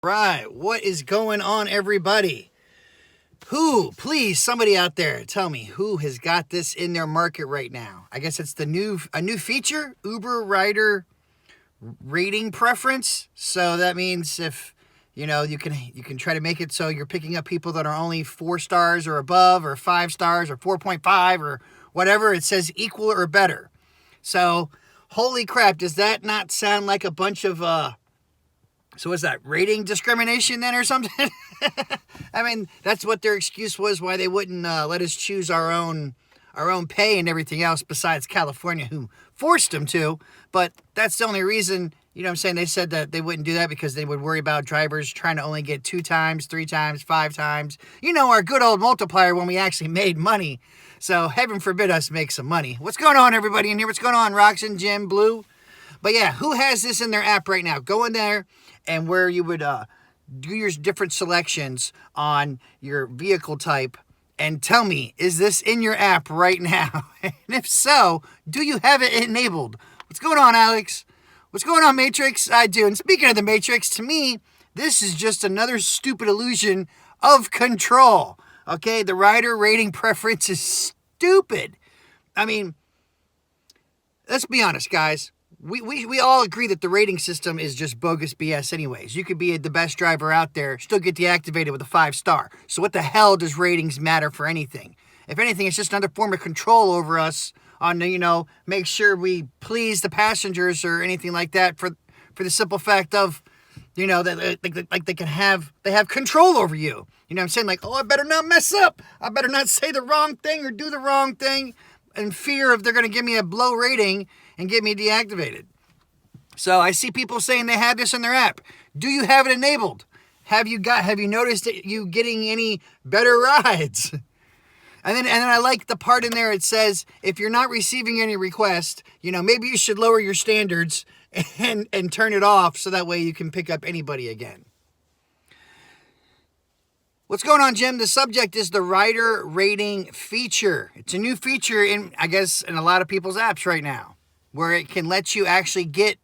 Right, what is going on, everybody? Please, somebody out there, tell me who has got this in their market right now? I guess it's a new feature, Uber rider rating preference. So that means if you can try to make it so you're picking up people that are only 4 stars or above, or 5 stars, or 4.5, or whatever. It says equal or better. So, holy crap! Does that not sound like a bunch of So is that rating discrimination then or something? I mean, that's what their excuse was, why they wouldn't let us choose our own pay and everything else, besides California, who forced them to. But that's the only reason, you know what I'm saying? They said that they wouldn't do that because they would worry about drivers trying to only get 2 times, 3 times, 5 times. You know, our good old multiplier when we actually made money. So heaven forbid us make some money. What's going on, everybody in here? What's going on, Roxanne, Jim, Blue? But yeah, who has this in their app right now? Go in there, and where you would do your different selections on your vehicle type, and tell me, is this in your app right now? And if so, do you have it enabled? What's going on, Alex? What's going on, Matrix? I do. And speaking of the Matrix, to me, this is just another stupid illusion of control. Okay, the rider rating preference is stupid. I mean, let's be honest, guys. We all agree that the rating system is just bogus BS anyways. You could be the best driver out there, still get deactivated with a 5-star. So what the hell does ratings matter for anything? If anything, it's just another form of control over us on, make sure we please the passengers or anything like that, for the simple fact of, that they have control over you. You know what I'm saying? Like, oh, I better not mess up. I better not say the wrong thing or do the wrong thing in fear of they're going to give me a low rating and get me deactivated. So I see people saying they have this in their app. Do you have it enabled? Have you noticed that you getting any better rides? And then I like the part in there. It says, if you're not receiving any requests, maybe you should lower your standards and turn it off, so that way you can pick up anybody again. What's going on, Jim? The subject is the rider rating feature. It's a new feature in a lot of people's apps right now, where it can let you actually get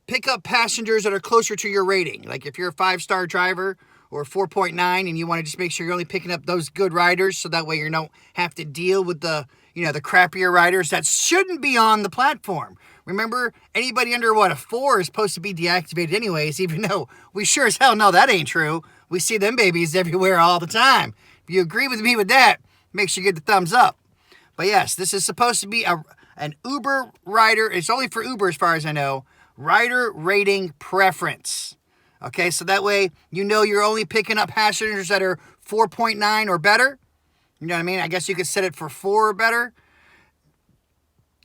pick up passengers that are closer to your rating. Like if you're a 5-star driver or 4.9 and you want to just make sure you're only picking up those good riders, so that way you don't have to deal with the crappier riders that shouldn't be on the platform. Remember, anybody under a 4 is supposed to be deactivated anyways, even though we sure as hell know that ain't true. We see them babies everywhere all the time. If you agree with me with that, make sure you get the thumbs up. But yes, this is supposed to be an Uber rider. It's only for Uber as far as I know. Rider rating preference. Okay, so that way you're only picking up passengers that are 4.9 or better. You know what I mean? I guess you could set it for 4 or better.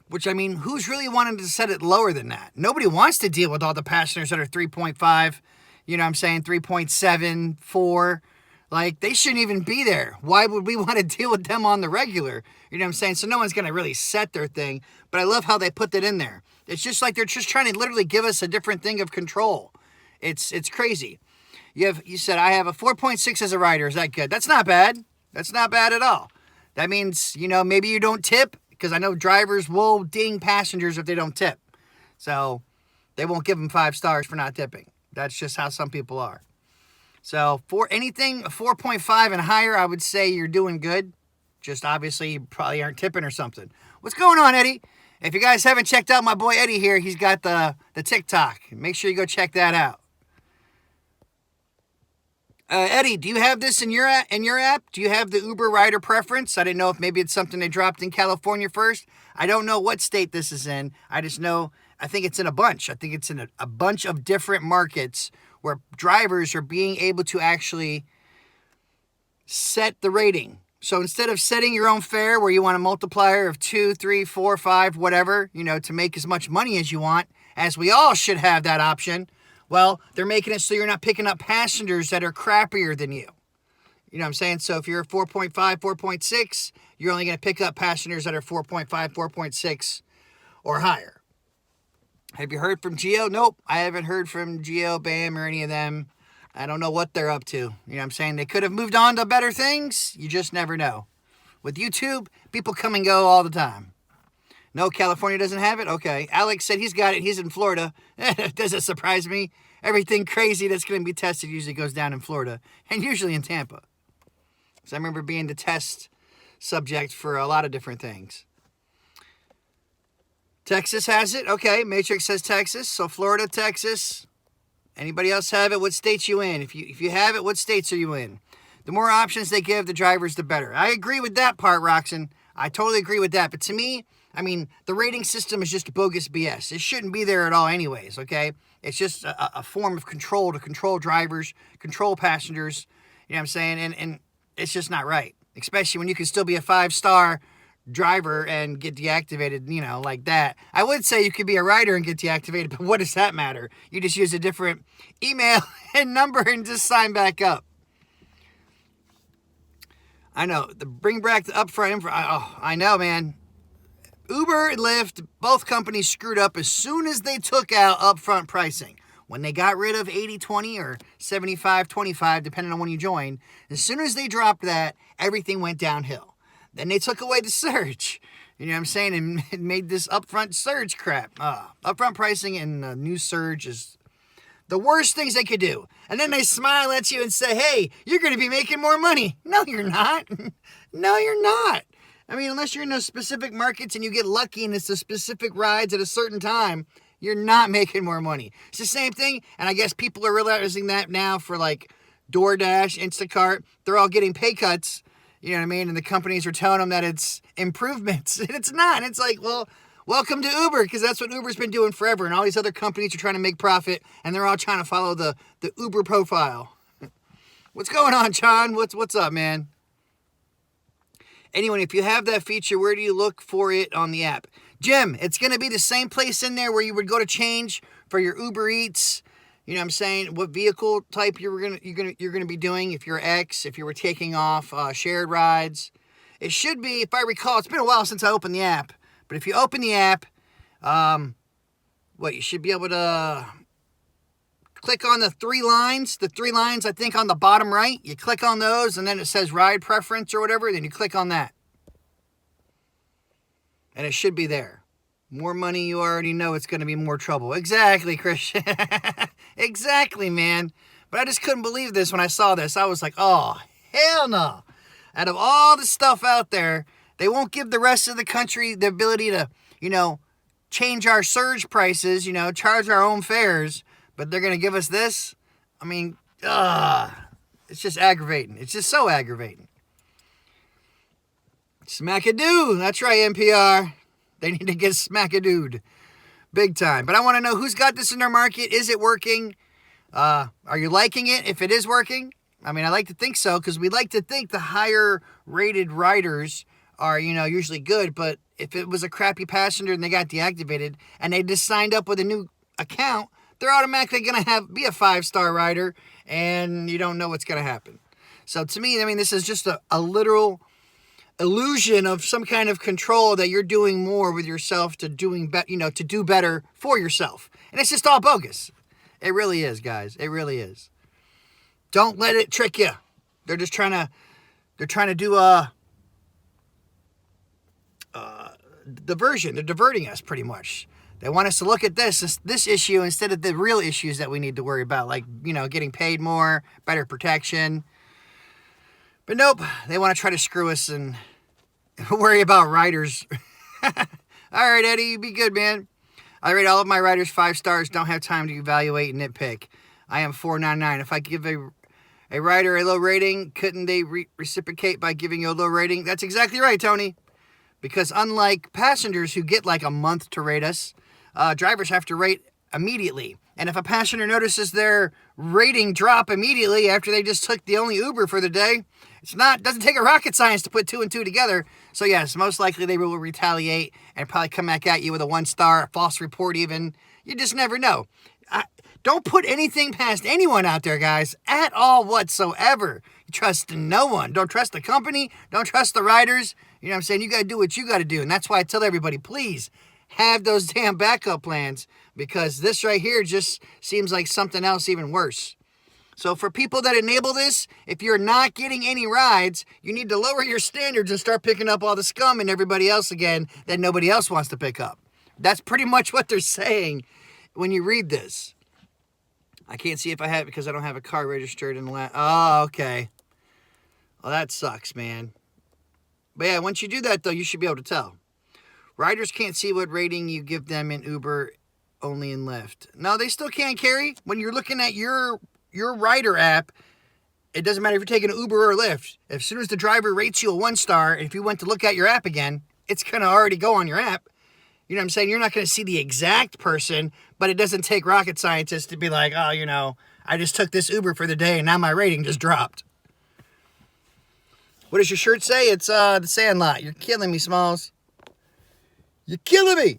Which, who's really wanting to set it lower than that? Nobody wants to deal with all the passengers that are 3.5. You know what I'm saying? 3.7, 4. Like, they shouldn't even be there. Why would we want to deal with them on the regular? You know what I'm saying? So no one's going to really set their thing. But I love how they put that in there. It's just like they're just trying to literally give us a different thing of control. It's crazy. You said, I have a 4.6 as a rider. Is that good? That's not bad. That's not bad at all. That means, maybe you don't tip, because I know drivers will ding passengers if they don't tip. So they won't give them 5 stars for not tipping. That's just how some people are. So for anything 4.5 and higher, I would say you're doing good. Just obviously you probably aren't tipping or something. What's going on, Eddie? If you guys haven't checked out my boy Eddie here, he's got the TikTok. Make sure you go check that out. Eddie, do you have this in your app? Do you have the Uber rider preference? I didn't know if maybe it's something they dropped in California first. I don't know what state this is in. I just know, I think it's in a bunch. I think it's in a bunch of different markets where drivers are being able to actually set the rating. So instead of setting your own fare where you want a multiplier of 2, 3, 4, 5, whatever, to make as much money as you want, as we all should have that option. Well, they're making it so you're not picking up passengers that are crappier than you. You know what I'm saying? So if you're a 4.5, 4.6, you're only going to pick up passengers that are 4.5, 4.6 or higher. Have you heard from Geo? Nope, I haven't heard from Geo, Bam, or any of them. I don't know what they're up to. You know what I'm saying? They could have moved on to better things. You just never know. With YouTube, people come and go all the time. No, California doesn't have it? Okay. Alex said he's got it. He's in Florida. Does it surprise me? Everything crazy that's going to be tested usually goes down in Florida and usually in Tampa. So I remember being the test subject for a lot of different things. Texas has it. Okay, Matrix says Texas. So Florida, Texas. Anybody else have it? What states you in? If you have it, what states are you in? The more options they give the drivers, the better. I agree with that part, Roxanne. I totally agree with that. But to me, I mean, the rating system is just bogus BS. It shouldn't be there at all anyways, okay? It's just a form of control to control drivers, control passengers. You know what I'm saying? And it's just not right. Especially when you can still be a 5-star driver and get deactivated, you know, like that. I would say you could be a rider and get deactivated, but what does that matter? You just use a different email and number and just sign back up. I know. Bring back the upfront info. Oh, I know, man. Uber and Lyft, both companies screwed up as soon as they took out upfront pricing. When they got rid of 80-20 or 75-25, depending on when you join, as soon as they dropped that, everything went downhill. Then they took away the surge, you know what I'm saying, and made this upfront surge crap. Upfront pricing and new surge is the worst things they could do. And then they smile at you and say, hey, you're going to be making more money. No, you're not. No, you're not. I mean, unless you're in those specific markets and you get lucky and it's the specific rides at a certain time, you're not making more money. It's the same thing, and I guess people are realizing that now for like DoorDash, Instacart. They're all getting pay cuts. You know what I mean? And the companies are telling them that it's improvements. And it's not. And it's like, well, welcome to Uber, because that's what Uber's been doing forever. And all these other companies are trying to make profit, and they're all trying to follow the Uber profile. What's going on, John? What's up, man? Anyway, if you have that feature, where do you look for it on the app? Jim, it's going to be the same place in there where you would go to change for your Uber Eats. You know what I'm saying? What vehicle type you're gonna be doing, if you're X, if you were taking off shared rides. It should be, if I recall, it's been a while since I opened the app, but if you open the app, you should be able to click on the three lines, I think on the bottom right. You click on those, and then it says ride preference or whatever, then you click on that. And it should be there. More money, you already know it's going to be more trouble. Exactly, Christian. Exactly, man. But I just couldn't believe this when I saw this. I was like, oh, hell no. Out of all the stuff out there, they won't give the rest of the country the ability to, change our surge prices, charge our own fares, but they're going to give us this? I mean, it's just aggravating. It's just so aggravating. Smack-a-doo. That's right, NPR. They need to get smack-a-dooed. Big time. But I want to know who's got this in their market. Is it working? Are you liking it if it is working? I mean, I like to think so, because we like to think the higher rated riders are, usually good. But if it was a crappy passenger and they got deactivated and they just signed up with a new account, they're automatically going to be a 5-star rider, and you don't know what's going to happen. So to me, I mean, this is just a literal illusion of some kind of control that you're doing more with yourself to do better for yourself. And it's just all bogus. It really is, guys. It really is. Don't let it trick you. They're just trying to do a diversion. They're diverting us pretty much. They want us to look at this issue instead of the real issues that we need to worry about, like, getting paid more, better protection. But nope, they want to try to screw us and worry about riders. All right, Eddie, you be good, man. I rate all of my riders 5 stars. Don't have time to evaluate and nitpick. I am 4.99. If I give a rider a low rating, couldn't they reciprocate by giving you a low rating? That's exactly right, Tony. Because unlike passengers who get like a month to rate us, drivers have to rate immediately. And if a passenger notices their rating drop immediately after they just took the only Uber for the day, doesn't take a rocket science to put 2 and 2 together. So yes, most likely they will retaliate and probably come back at you with a 1-star, false report even. You just never know. Don't put anything past anyone out there, guys, at all whatsoever. You trust no one. Don't trust the company. Don't trust the riders. You know what I'm saying? You got to do what you got to do. And that's why I tell everybody, please have those damn backup plans, because this right here just seems like something else even worse. So for people that enable this, if you're not getting any rides, you need to lower your standards and start picking up all the scum and everybody else again that nobody else wants to pick up. That's pretty much what they're saying when you read this. I can't see if I have it because I don't have a car registered in the last... Oh, okay. Well, that sucks, man. But yeah, once you do that, though, you should be able to tell. Riders can't see what rating you give them in Uber, only in Lyft. No, they still can't carry. When you're looking at your rider app, it doesn't matter if you're taking an Uber or Lyft. As soon as the driver rates you a 1-star, and if you went to look at your app again, it's going to already go on your app. You know what I'm saying? You're not going to see the exact person, but it doesn't take rocket scientists to be like, oh, you know, I just took this Uber for the day and now my rating just dropped. What does your shirt say? It's the Sandlot. You're killing me, Smalls. You're killing me.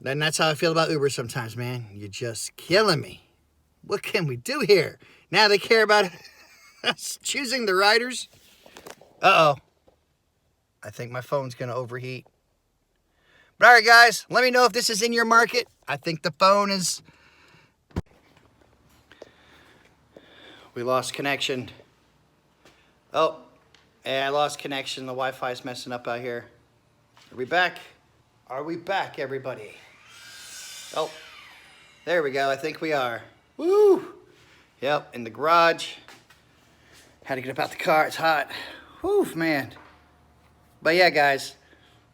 And that's how I feel about Uber sometimes, man. You're just killing me. What can we do here? Now they care about us choosing the riders. Uh-oh. I think my phone's going to overheat. But all right, guys, let me know if this is in your market. I think the phone is... We lost connection. Oh, yeah, I lost connection. The Wi-Fi is messing up out here. Are we back? Are we back, everybody? Oh, there we go. I think we are. Woo! Yep, in the garage. Had to get up out the car. It's hot. Woo, man. But yeah, guys,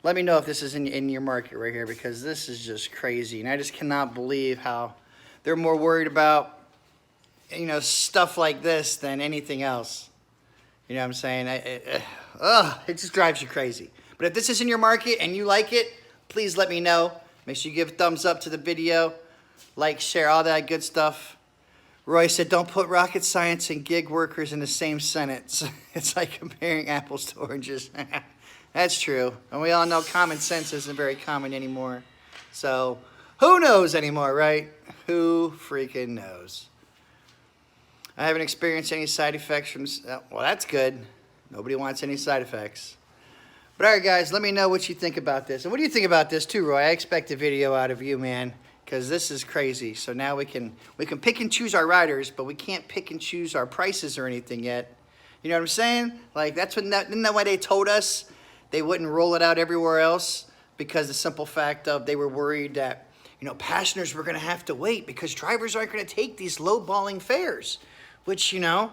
let me know if this is in your market right here, because this is just crazy. And I just cannot believe how they're more worried about, you know, stuff like this than anything else. You know what I'm saying? It just drives you crazy. But if this is in your market and you like it, please let me know. Make sure you give a thumbs up to the video. Like, share, all that good stuff. Roy said, don't put rocket science and gig workers in the same sentence. It's like comparing apples to oranges. That's true. And we all know common sense isn't very common anymore. So, who knows anymore, right? Who freaking knows? I haven't experienced any side effects from... Well, that's good. Nobody wants any side effects. But all right, guys, let me know what you think about this. And what do you think about this, too, Roy? I expect a video out of you, man, because this is crazy. So now we can pick and choose our riders, but we can't pick and choose our prices or anything yet. You know what I'm saying? Like, isn't that why they told us they wouldn't roll it out everywhere else? Because the simple fact of they were worried that, you know, passengers were going to have to wait because drivers aren't going to take these low-balling fares. Which, you know,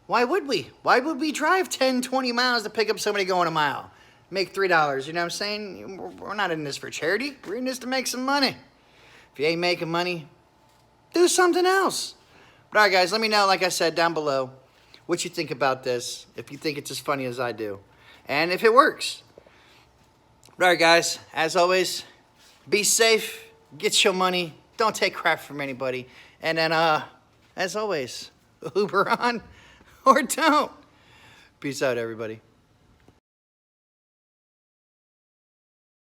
why would we? Why would we drive 10, 20 miles to pick up somebody going a mile? Make $3, you know what I'm saying? We're not in this for charity. We're in this to make some money. If you ain't making money, do something else. But all right, guys, let me know, like I said, down below, what you think about this. If you think it's as funny as I do. And if it works. But all right, guys, as always, be safe. Get your money. Don't take crap from anybody. And then, as always, Uber on or don't. Peace out, everybody.